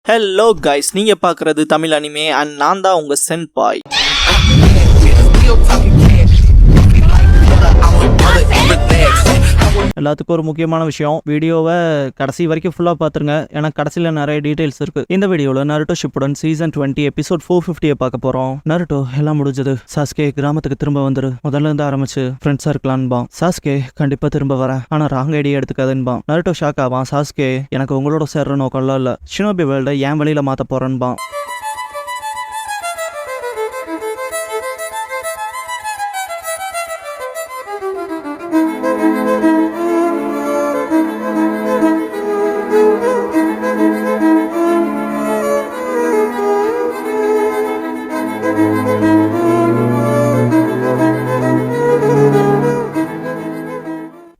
Hello guys, நீங்க பாக்குறது Tamil anime and நான் தான் உங்க சென்பாய். எல்லாத்துக்கும் ஒரு முக்கியமான விஷயம், வீடியோவை கடைசி வரைக்கும் ஃபுல்லாக பார்த்துருங்க. ஏன்னா கடைசியில் நிறைய டீடைல்ஸ் இருக்கு. இந்த வீடியோவில் நருட்டோ ஷிப்புடன் சீசன் 20 எபிசோட் 450 பார்க்க போறோம். நருட்டோ எல்லாம் முடிஞ்சது, சாஸ்கே கிராமத்துக்கு திரும்ப வந்துரு, முதல்ல இருந்து ஆரம்பிச்சு ஃப்ரெண்ட்ஸா இருக்கலான்பா. சாஸ்கே கண்டிப்பா திரும்ப வரேன், ஆனா ராங் ஐடியா எடுத்துக்காதுன்பா. நருட்டோ ஷாக் ஆவான். சாஸ்கே எனக்கு உங்களோட சேர்ற நோக்கம்லாம் இல்ல, ஷினோபி வேர்ல்ட ஏன் வழியில மாத்த போறேன்பா.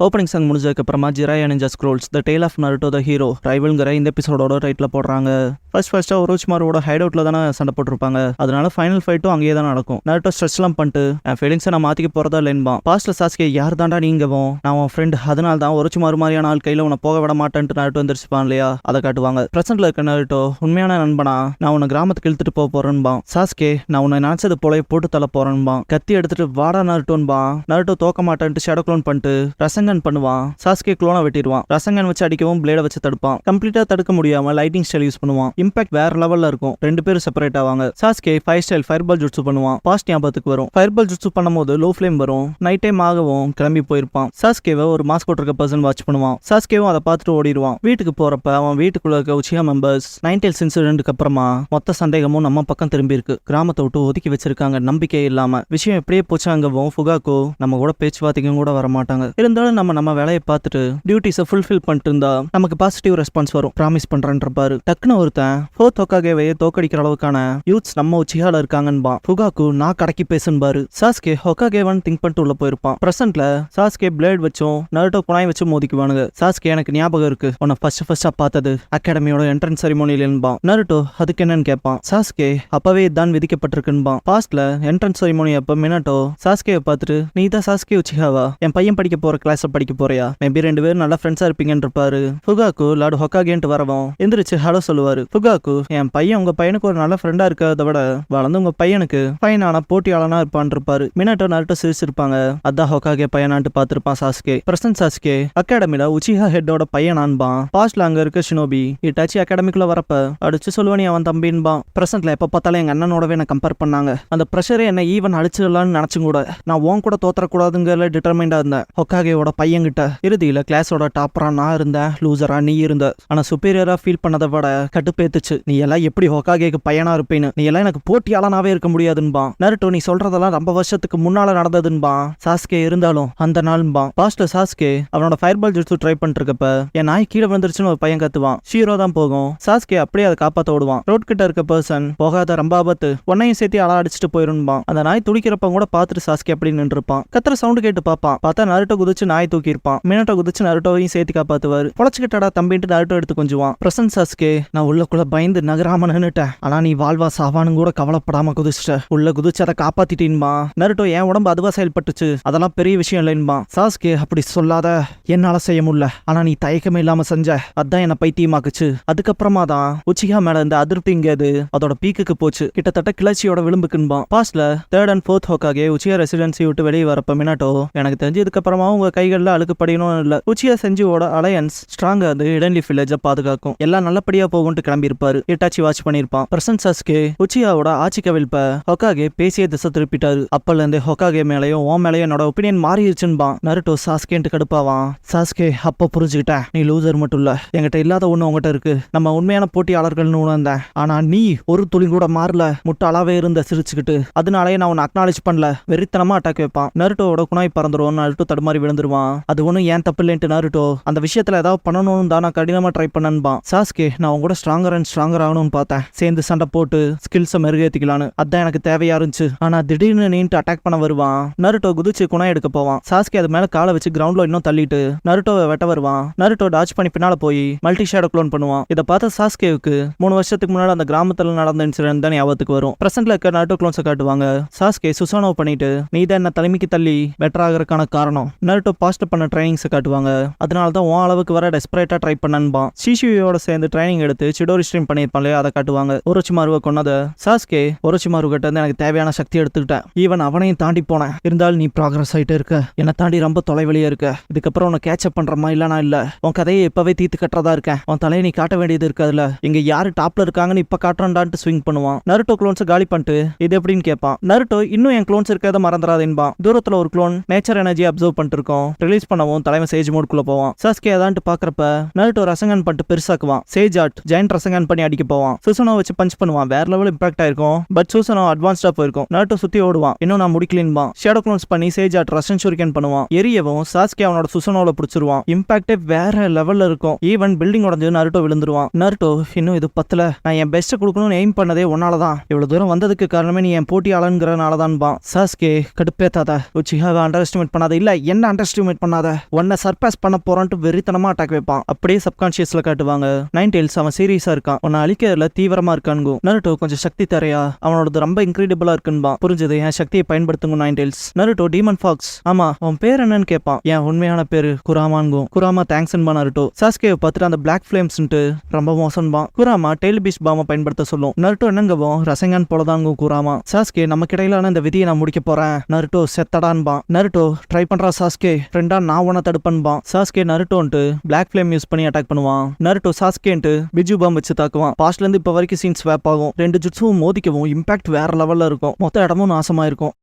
ஓப்பனிங் சாங் முடிஞ்சதுக்கு அப்புறமா Jiraiya ninja scrolls the tale of Naruto the hero ரைவல்ங்கிற இந்த எபிசோடோட டைட்டில் போடுறாங்க. ஃபர்ஸ்டா ஒரோச்சிமாரோட ஹைட் அவுட்ல தானே சண்டை போட்டிருப்பாங்க, அதனால ஃபைனல் ஃபைட்டும் அங்கேயே தான் நடக்கும். நருட்டோ ஸ்ட்ரெச்லாம் பண்ணிட்டு என் ஃபீலிங்ஸை நான் மாத்திக்க போறதா இல்லைன்பா. பாஸ்ட்ல சாஸ்கே யார் தாண்டா நீங்கவும், நான் உன் ஃப்ரெண்ட், அதனால தான் ஒரோச்சிமாரு மாதிரியான ஆள் கையில உன்னை போக விட மாட்டேன்ட்டு நருட்டோ வந்துருச்சுப்பான் இல்லையா, அதை காட்டுவாங்க. பிரசன்ட்ல இருக்க நருட்டோ உண்மையான நண்பனா, நான் உன்னை கிராமத்துக்கு இழுத்துட்டு போறேன்பா. சாஸ்கே நான் உன்னை நினைச்சது போல போட்டு தள்ள போறேன்பா. கத்தி எடுத்துட்டு வாடா நருட்டோன்பா. நருட்டோ தோக்க மாட்டேன்ட்டு ஷேடோ க்ளோன் பண்ணிட்டு ரசங்கன் பண்ணுவான். சாஸ்கே க்ளோனை வெட்டிடுவான். ரசங்கன் வச்சு அடிக்கவும் பிளேட வச்சு தடுப்பான். கம்ப்ளீட்டா தடுக்க முடியாம லைட்டிங் ஸ்டைல் யூஸ் பண்ணுவான். இம்பாக்ட் வேற லெவல்ல இருக்கும். ரெண்டு பேரும் செப்பரேட் ஆவாங்க. சாஸ்கே 5 ஸ்டைல் ஃபயர்பால் ஜுட்சு பண்ணுவான். பாஸ்ட் ஞாபகத்துக்கு வரும். ஃபயர்பால் ஜுட்சு பண்ணும்போது லோ ஃப்ளேம் வரும். நைட் டைம் ஆகவும் கிளம்பி போயிருப்பான். சாஸ்கேவை ஒரு மாஸ்க் போட்டிருக்க பர்சன் வாட்ச் பண்ணுவான். சாஸ்கேவும் அதை பார்த்துட்டு ஓடிடுவான். வீட்டுக்கு போறப்ப அவன் வீட்டுக்குள்ள இருக்க உச்சியா மெம்பர்ஸ் நைன்டெல்ஸ் இன்சிடென்ட்க்கு அப்புறமா மொத்த சந்தேகமும் நம்ம பக்கம் திரும்பி இருக்கு. கிராமத்தை விட்டு ஒதுக்கி வச்சிருக்காங்க நம்பிக்கை இல்லாம. விஷயம் எப்படியே போச்சாங்கவும் ஃபுகாக்கோ நம்ம கூட பேச்சுவார்த்தைக்கும் கூட வர மாட்டாங்க. இருந்தாலும் நம்ம வேலையை பார்த்துட்டு டியூட்டிஸை ஃபுல்ஃபில் பண்ணிட்டு இருந்தா நமக்கு பாசிட்டிவ் ரெஸ்பான்ஸ் வரும், ப்ராமிஸ் பண்றேன்றப்பாரு. டக்குன்னு ஒருத்தன் ஃபோர்த் ஹொக்காகேவையே தோக்கடிக்கிற அளவுக்கான யூத்ஸ் நம்ம உச்சியால இருக்காங்கன்பா. ஃபுகாக்கு நான் கடைக்கு பேசுன்பாரு. சாஸ்கே ஹொக்காகேவான்னு திங்க் பண்ணிட்டு உள்ள போயிருப்பான். பிரசன்ட்ல சாஸ்கே பிளேட் வச்சும் நருட்டோ குனாய் வச்சு மோதிக்குவானுங்க. சாஸ்கே எனக்கு ஞாபகம் இருக்கு, உன்னை ஃபர்ஸ்டா பார்த்தது அகாடமியோட என்ட்ரன்ஸ் செரிமோனியில்பா. நருட்டோ அதுக்கு என்னன்னு கேட்பான். சாஸ்கே அப்பவே தான் விதிக்கப்பட்டிருக்குன்பா. பாஸ்ட்ல என்ட்ரன்ஸ் செரிமோனி அப்ப மினாட்டோ சாஸ்கேவை பார்த்துட்டு நீ தான் சாஸ்கே உச்சியாவா, என் பையன் படிக்க போற கிளாஸ் படிக்க போறியா, மேபி ரெண்டு பேரும் நல்ல ஃப்ரெண்ட்ஸா இருப்பீங்கன்னு இருப்பாரு. ஃபுகாக்கு லார்டு ஹொக்காகேன்ட்டு வரவும் எந்திரிச்சு ஹலோ சொல்லுவாரு. ஃபுகாக்கு என் பையன் உங்க பையனுக்கு ஒரு நல்ல ஃப்ரெண்டா இருக்கிறத விட வளர்ந்து உங்க பையனுக்கு பையனான போட்டியாளனா இருப்பான் இருப்பாரு. மினாட்டோ நருட்டோ சிரிச்சிருப்பாங்க. அதான் ஹொக்காகே பையனான்ட்டு பார்த்திருப்பான் சாஸ்கே. பிரசன்ட் சாஸ்கே அகாடமில உச்சிஹா ஹெட்டோட பையனான்பான். பாஸ்ட்ல அங்க இருக்க ஷினோபி இட்டாச்சி அகாடமிக்குள்ள வரப்ப அடிச்சு சொல்லுவானி அவன் தம்பின்பான். பிரசன்ட்ல எப்ப பார்த்தாலும் எங்க அண்ணனோடவே என்ன கம்பேர் பண்ணாங்க. அந்த ப்ரெஷரே என்ன ஈவன் அடிச்சிடலான்னு நினைச்சும் கூட நான் உன் கூட தோத்தரக்கூடாதுங்கிற டிட்டர்மைண்டா இருந்தேன் ஹொக்காகேவோட பையன்கிட்ட. இறுதியில கிளாஸோட டாப்பரா நான் இருந்தேன், லூசரா நீ இருந்த. ஆனா சுப்பீரியரா ஃபீல் பண்ணதை விட கட்டுப்பேத்துச்சு. நீ எல்லாம் எப்படி ஹொக்காகேக்கு பையனா இருப்பேன்னு, நீ எல்லாம் எனக்கு போட்டியாளனாவே இருக்க முடியாதுன்பா. நருட்டோ நீ சொல்றதெல்லாம் ரொம்ப வருஷத்துக்கு முன்னால நடந்ததுன்பா. சாஸ்கே இருந்தாலும் அந்த நாள்பா. பாஸ்ட்ல சாஸ்கே அவனோட ஃபயர்பால் ஜுட்சு ட்ரை பண்ணிட்டு இருக்கப்ப என் நாய் கீழே வந்துருச்சுன்னு ஒரு பையன் கத்துவான். ஷீரோ தான் போகும். சாஸ்கே அப்படியே அதை காப்பாத்த ஓடுவான். ரோட் கிட்ட இருக்க பர்சன் போகாத ரொம்ப ஆபத்து, உன்னையும் சேர்த்து அழ அடிச்சுட்டு போயிருப்பான். அந்த நாய் துடிக்கிறப்ப கூட பார்த்துட்டு சாஸ்கே அப்படி நின்றுப்பான். கத்துற சவுண்ட் கேட்டு பாப்பான். பார்த்தா நருட்டோ குதிச்சு நாய் தூக்கி இருப்பான். மினாட்டோ குதிச்சு நருட்டோவையும் சேர்த்து காப்பாத்துவாரு. பொழச்சுக்கிட்டடா தம்பின்ட்டு நருட்டோ எடுத்து கொஞ்சுவான். பிரசன்ட் சாஸ்கே நான் உள்ளக்குள்ள பயந்து நகராம நின்னுட்டேன், ஆனா நீ வாழ்வா சாவானு கூட கவலைப்படாம குதிச்சுட்ட, உள்ள குதிச்சு அதை காப்பாத்திட்டீன்பா. நருட்டோ என் உடம்பு அதுவா செயல்பட்டுச்சு, அதெல்லாம் பெரிய விஷயம் இல்லைன்பா. சாஸ்கே அப்படி சொல்லாத, என்னால செய்ய முடியல, ஆனா நீ தயக்கமே இல்லாம செஞ்ச, அதான் என்ன பைத்தியமாக்குச்சு. அதுக்கப்புறமா தான் உச்சிகா மேல இந்த அதிருப்திங்கிறது அதோட பீக்குக்கு போச்சு, கிட்டத்தட்ட கிளர்ச்சியோட விளிம்புக்குன்பா. பாஸ்ட்ல 3rd and 4th Hokage உச்சியா residency விட்டு வெளியே வரப்ப மினாட்டோ எனக்கு தெரிஞ்சதுக்கு அப்புறமா உங்க கைகள்ல அழுக்கு படிக்கணும் இல்ல, உச்சியா செஞ்சுவோட அலையன்ஸ் ஸ்ட்ராங்கா அது இடன்லி வில்லேஜ பாதுகாக்கும், எல்லாம் நல்லபடியா போகும்னு கிளம்பி இருப்பாரு. இட்டாச்சி வாட்ச் பண்ணிருப்பான். பிரசன்ட் சாஸ்கே உச்சியாவோட ஆட்சி கவிழ்ப்ப ஹொக்காகே பேசிய திசை திருப்பிட்டாரு. அப்பல இருந்து ஹொக்காகே மேலயும் ஓ மேலயும் என்னோட ஒப்பீனியன் மாறிடுச்சுன்பா. நருட்டோ சாஸ்கேன்ட்டு கடுப்பாவான். சாஸ்கே அப்ப புரிஞ்சுக்கிட்டேன், நீ லூசர் மட்டும் இல்ல, என்கிட்ட இல்லாத ஒண்ணு உங்ககிட்ட இருக்கு, நம்ம உண்மையான போட்டியாளர்கள்னு உணர்ந்தேன், ஆனா நீ ஒரு துளி கூட மாறல, முட்டாளாவே இருந்த சிரிச்சுக்கிட்டு, அதனாலே நான் உன்னை அக்னாலேஜ் பண்ணல, வெறித்தனமா அட்டாக் வைப்பான். நருட்டோட குணாய் பறந்துரும். நருட்டோ தடுமாறி விழுந்துருவான். அது ஒன்னும் ஏன் தப்பு இல்லைன்ட்டு நருட்டோ அந்த விஷயத்துல ஏதாவது பண்ணணும்னு தான் நான் கடினமா ட்ரை பண்ணன்பான். சாஸ்கே நான் உங்க கூட ஸ்ட்ராங்கர் அண்ட் ஸ்ட்ராங்கர் ஆகணும்னு பார்த்தேன், சேர்ந்து சண்டை போட்டு ஸ்கில்ஸை மெருகேத்திக்கலான்னு, அதான் எனக்கு தேவையா இருந்துச்சு, ஆனா திடீர்னு நீன்ட்டு அட்டாக் பண்ண வருவான். நருட்டோ குதிச்சு குணாய் எடுக்க போவான். சாஸ்கே அது மேல காலை வச்சு கிரவுண்ட்ல இன்னும் தள்ளிட்டு நருட்டோவை வெட்ட வருவான். நருட்டோ டாச் பண்ணி பின்னால போய் மல்டி ஷேடோ க்ளோன் பண்ணுவான். இதை பார்த்த சாஸ்கேவுக்கு 3 வருஷத்துக்கு முன்னாடி அந்த கிராமத்துல நடந்த இன்சிடென்ட் தான் ஞாபகத்துக்கு வரும். பிரசன்ட்ல இருக்க நருட்டோ க்ளோன்ஸை காட்டுவாங்க. சாஸ்கே சுசானோ பண்ணிட்டு நீ தான் என்ன தலைமைக்கு தள்ளி பெட்டர் ஆகிறதுக்கான காரணம். நருட்டோ பாஸ்ட்ல பண்ண ட்ரைனிங்ஸை காட்டுவாங்க. அதனால தான் உன் அளவுக்கு வர டெஸ்பரேட்டா ட்ரை பண்ணன்பான். ஷிஷுயோட சேர்ந்து ட்ரைனிங் எடுத்து சிடோரி ஸ்ட்ரீம் பண்ணியிருப்பாங்களே அதை காட்டுவாங்க. ஒரோச்சிமாருவை கொன்னது சாஸ்கே ஒரோச்சிமாரு கிட்ட இருந்து எனக்கு தேவையான சக்தி எடுத்துக்கிட்டேன். ஈவன் அவனையும் தாண்டி போனேன். இருந்தாலும் நீ ப்ராக்ரஸ் ஆயிட்டே இருக்க. என்னை தாண்டி ரொம்ப தொலைவெளியே இருக்க. இதுக்கப்புறம் உன்னை கேட்சப் பண்றமா இல்லனா இல்ல. உன் கதையை இப்பவே தீர்த்து கட்டுறதா இருக்கேன். உன் தலையை நீ காட்ட வேண்டியது இருக்காதுல. இங்க யாரு டாப்ல இருக்காங்கன்னு இப்ப காட்டுறான்டான்ட்டு ஸ்விங் பண்ணுவான். நருட்டோ க்ளோன்ஸ் காலி பண்ணிட்டு இது எப்படின்னு கேட்பான். நருட்டோ இன்னும் என் க்ளோன்ஸ் இருக்கிறத மறந்துடாதேன்பான். தூரத்துல ஒரு க்ளோன் நேச்சர் எனர்ஜி அப்சர்வ் பண்ணிட்டு இருக்கோம். ரிலீஸ் பண்ணவும் தலைமை சேஜ் மோட்குள்ள போவான். சாஸ்கே அதான்ட்டு பாக்குறப்ப நருட்டோ ரசங்கன் பண்ணிட்டு பெருசாக்குவான். சேஜ் ஆர்ட் ஜெயண்ட் ரசங்கன் பண்ணி அடிக்க போவான். சுசனோ வச்சு பஞ்ச் பண்ணுவான். வேற லெவல் இம்பாக்ட் ஆயிருக்கும். பட் சுசனோ அட்வான்ஸ்டா போயிருக்கும். நருட்டோ சுத்தி ஓடுவான். இன்னும் நான் முடிக்கலின்பான். ஷேடோ க்ளோன்ஸ் பண்ணி சேஜ் ஆர்ட் ரஷன் ஷூரிகன் பண்ணுவான். எரியவும் சாஸ்கே அவனோட சுசனோல பிடிச்சிருவான். இம்பாக்டே வேற லெவல்ல இருக்கும். ஈவன் பில்டிங் உடஞ்சு நருட்டோ விழுந்துருவான். நருட்டோ இன்னும் இது பத்தல. நான் என் பெஸ்ட் கொடுக்கணும்னு எய்ம் பண்ணதே உன்னாலதான். இவ்வளவு தூரம் வந்ததுக்கு காரணமே நீ என் போட்டியாளங்கிறனாலதான்பா. சாஸ்கே கடுப்பேத்தாத. உச்சிஹாவை அண்டர் எஸ்டிமேட் பண்ணாத. இல்ல என்ன அண்டர் எஸ்டிமேட் பண்ணாத. உன்னை சர்பாஸ் பண்ண போறான்ட்டு வெறித்தனமா அட்டாக் வைப்பான். அப்படியே சப்கான்சியஸ்ல காட்டுவாங்க. நைன் டெயில்ஸ் அவன் சீரியஸா இருக்கான். உன்னை அழிக்கிறதுல தீவிரமா இருக்கானுங்க. நருட்டோ கொஞ்சம் சக்தி தரையா. அவனோட ரொம்ப இன்கிரெடிபிளா இருக்குன்பா. புரிஞ்சது. என் சக்தியை பயன்படுத்துங்க nine tails. Naruto demon fox. ஆமா உன் பேர் என்னன்னு கேட்பான். என் உண்மையான பேரு குராமான்கும். குராமா தேங்க்ஸ்ன்பா நருட்டோ. சாஸ்கே பார்த்துட்டு அந்த பிளாக் ஃபிளேம்ஸ்ன்ட்டு ரொம்ப மோசம்பான். குராமா டெய்ல் பீஸ் பாம பயன்படுத்த சொல்லும். நருட்டோ என்னங்கவும் ரசங்கான் போலதாங்கும் குராமா. சாஸ்கே நமக்கு இடையிலான இந்த விதியை நான் முடிக்க போறேன். நருட்டோ செத்தடான்பான். நருட்டோ ட்ரை பண்றா சாஸ்கே. ஃப்ரெண்டா நான் உன்னை தடுப்பன்பான். சாஸ்கே நருட்டோன்ட்டு பிளாக் ஃபிளேம் யூஸ் பண்ணி அட்டாக் பண்ணுவான். நருட்டோ சாஸ்கேன்ட்டு பிஜு பாம் வச்சு தாக்குவான். பாஸ்ட்ல இருந்து இப்ப வரைக்கும் சீன் ஸ்வாப் ஆகும். ரெண்டு ஜுட்ஸும் மோதிக்கவும் இம்பாக்ட் வேற லெவல்ல இருக்கும். மொத்த இடமும் நாசமா இருக்கும்.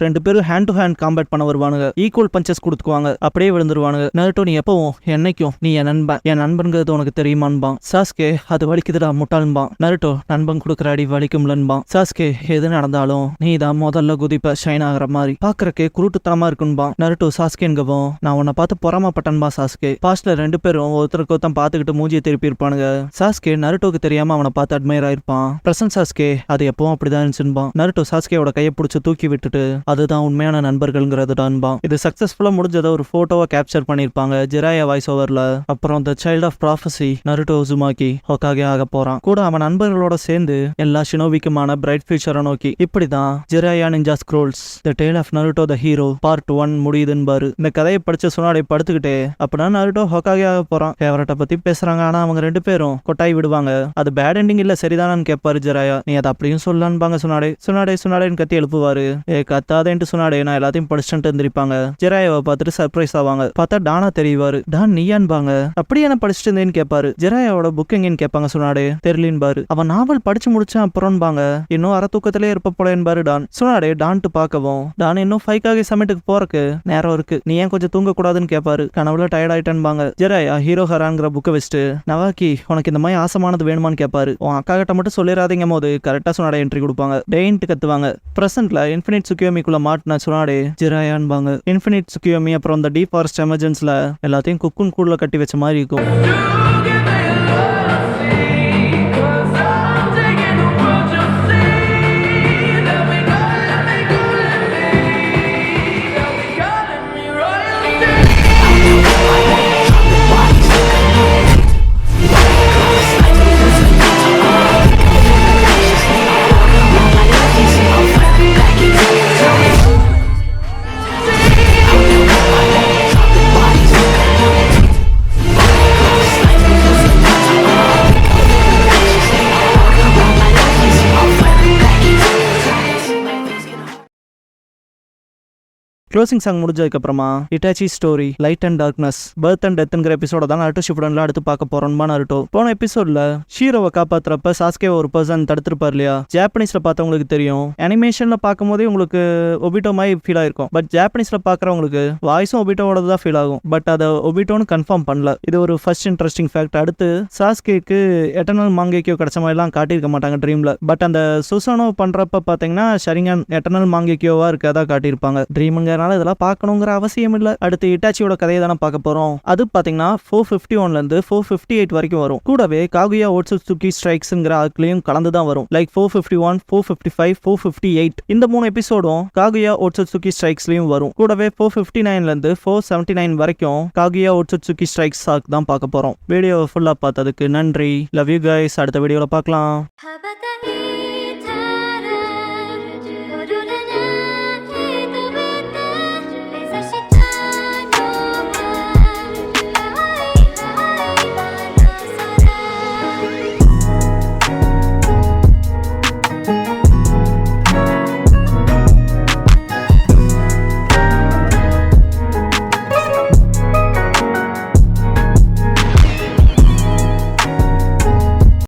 ரெண்டு பேரும் ஹேண்ட் டு ஹேண்ட் காம்பேட் பண்ண வருவானுங்க. ஈக்குவல் பஞ்சஸ் கொடுத்துக்குவாங்க. அப்படியே விழுந்துருவானுங்க. நருட்டோ நீ எப்பவும் என்னைக்கும் நீ என் நண்பன். என் நண்பன்கிறது உனக்கு தெரியுமான்பான். சாஸ்கே அது வலிக்குதுடா முட்டாள்பான். நருட்டோ நண்பன் கொடுக்குற அடி வலிக்கும்லன்பான். சாஸ்கே எது நடந்தாலும் நீ தான் முதல்ல குதிப்ப ஷைன் ஆகிற மாதிரி. பாக்குறக்கே குருட்டுத்தனமா இருக்குன்பான். நருட்டோ சாஸ்கேன்கவும் நான் உன்னை பார்த்து பொறாமப்பட்டன்பா. சாஸ்கே பாஸ்ட்ல ரெண்டு பேரும் ஒருத்தருக்கு ஒருத்தன் பார்த்துக்கிட்டு மூஞ்சியை திருப்பி இருப்பானுங்க. சாஸ்கே நருட்டோக்கு தெரியாம அவனை பார்த்து அட்மையர் ஆயிருப்பான். பிரசன்ட் சாஸ்கே அது எப்பவும் அப்படிதான் இருந்துச்சுன்பான். நருட்டோ சாஸ்கேவோட கையை பிடிச்சி தூக்கி விட்டுட்டு அதுதான் உண்மையான நண்பர்கள்ங்கிறதுடான்பான். இது சக்சஸ்ஃபுல்லா முடிஞ்சதை ஒரு போட்டோவை கேப்சர் பண்ணிருப்பாங்க ஜிராயா வாய்ஸ் ஓவர்ல. அப்புறம் the child of prophecy Naruto Uzumaki Hokage ஆக போறான். கூட அவன் நண்பர்களோட சேர்ந்து எல்லா ஷினோபிக்குமான பிரைட் ஃபியூச்சரை நோக்கி. இப்படிதான் Jiraiya ninja scrolls the tale of Naruto the hero part 1 முடியுதுன்பாரு. இந்த கதையை படிச்ச சுனாடே படுத்துக்கிட்டே அப்படின்னா நருட்டோ ஹோகாகே ஆக போறான். ஃபேவரட்டை பத்தி பேசுறாங்க. ஆனா அவங்க ரெண்டு பேரும் கொட்டாய் விடுவாங்க. அது பேட் எண்டிங் இல்ல சரிதானு கேட்பாரு ஜிராயா. நீ அதை அப்படியும் சொல்லலான்பாங்க. சுனாடே சுனாடே சுனாடேன்னு கத்தி எழுப்புவாரு. கத்தாதேன்ட்டு சுனாடே நான் எல்லாத்தையும் படிச்சுட்டு இருந்திருப்பாங்க. ஜெராயாவை பார்த்துட்டு சர்ப்ரைஸ் ஆவாங்க. பார்த்தா டானா தெரிவாரு. டான் நீயான்பாங்க. அப்படியே என்ன படிச்சுட்டு இருந்தேன்னு கேட்பாரு. ஜெராயாவோட புக் எங்கன்னு கேட்பாங்க. சுனாடே தெரியலின்பாரு. அவன் நாவல் படிச்சு முடிச்சான் அப்புறம்பாங்க. இன்னும் அரை தூக்கத்திலே இருப்ப போலேன்பாரு டான். சுனாடே டான்ட்டு பார்க்கவும் டான் இன்னும் 5 சமிட்டுக்கு போறக்கு நேரம் இருக்கு. நீ ஏன் கொஞ்சம் தூங்க கூடாதுன்னு கேட்பாரு. கனவுல டயர்ட் ஆயிட்டான்பாங்க. ஜெராயா ஹீரோ ஹரான்ங்கிற புக்கை வச்சுட்டு நவாக்கி உனக்கு இந்த மாதிரி ஆசமானது வேணுமான்னு கேட்பாரு. உன் அக்கா கிட்ட மட்டும் சொல்லிடாதீங்க போது கரெக்டா சுனாடே என்ட்ரி கொடுப்பாங்க. டெயின்ட்டு கத்துவாங்க. பிரசன்ட்ல இன்ஃபினிட் சுக்கியோமிக்குள்ள மாட்டின சுனாடே ஜிராயான்பாங்க. இன்ஃபினிட் சுக்கியோமி அப்புறம் இந்த டீப் ஃபாரஸ்ட் எமர்ஜென்ஸ்ல எல்லாத்தையும் குக்குன் கூடுல கட்டி வச்ச மாதிரி இருக்கும். க்ளோசிங் சாங் முடிஞ்சதுக்கப்புறமா Itachi story light and darkness birth and டெத்ங்கிற எபிசோட தான் நருட்டோ ஷிப்புடன்ல அடுத்து பார்க்க போறோம்மா. நருட்டோ போன எபிசோட்ல ஷீரோவை காப்பாத்துறப்ப சாஸ்கே ஒரு பர்சன் தடுத்திருப்பார் இல்லையா. ஜாப்பனீஸ்ல பார்த்தவங்களுக்கு தெரியும். அனிமேஷன்ல பார்க்கும் போதே உங்களுக்கு ஒபிட்டோ மாதிரி ஃபீல் ஆயிருக்கும். பட் ஜாப்பனீஸ்ல பாக்குறவங்களுக்கு வாய்ஸும் ஒபிட்டோட தான் ஃபீல் ஆகும். பட் அதை ஒபிட்டோன்னு கன்ஃபார்ம் பண்ணல. இது ஒரு ஃபர்ஸ்ட் இன்ட்ரெஸ்டிங் ஃபேக்ட். அடுத்து சாஸ்கேக்கு எட்டர்னல் மாங்கேக்கியோ கிடைச்ச மாதிரிலாம் காட்டியிருக்க மாட்டாங்க ட்ரீம்ல. பட் அந்த சுசானோ பண்றப்ப பாத்தீங்கன்னா ஷரிங்கன் எட்டர்னல் மாங்கேக்கியோவா இருக்கதா காட்டியிருப்பாங்க. ட்ரீமுங்க இதெல்லாம் பார்க்கணுங்கிற அவசியம் இல்ல. அடுத்து இட்டாச்சியோட கதையை தானே பார்க்க போறோம். அது பாத்தீங்கன்னா 451ல இருந்து 458 வரைக்கும் வரும். கூடவே காகுயா ஓட்சுட்சுகி ஸ்ட்ரைக்ஸ்ங்கிற ஆர்க்லயும் கலந்து தான் வரும். லைக் 451, 455, 458 இந்த 3 எபிசோடும் காகுயா ஓட்சுட்சுகி ஸ்ட்ரைக்ஸ்லயும் வரும். கூடவே 459ல இருந்து 479 வரைக்கும் காகுயா ஓட்சுட்சுகி ஸ்ட்ரைக்ஸ் ஆர்க் தான் பார்க்க போறோம். வீடியோ ஃபுல்லா பார்த்ததுக்கு நன்றி. Love you guys. அடுத்த வீடியோல பார்க்கலாம்.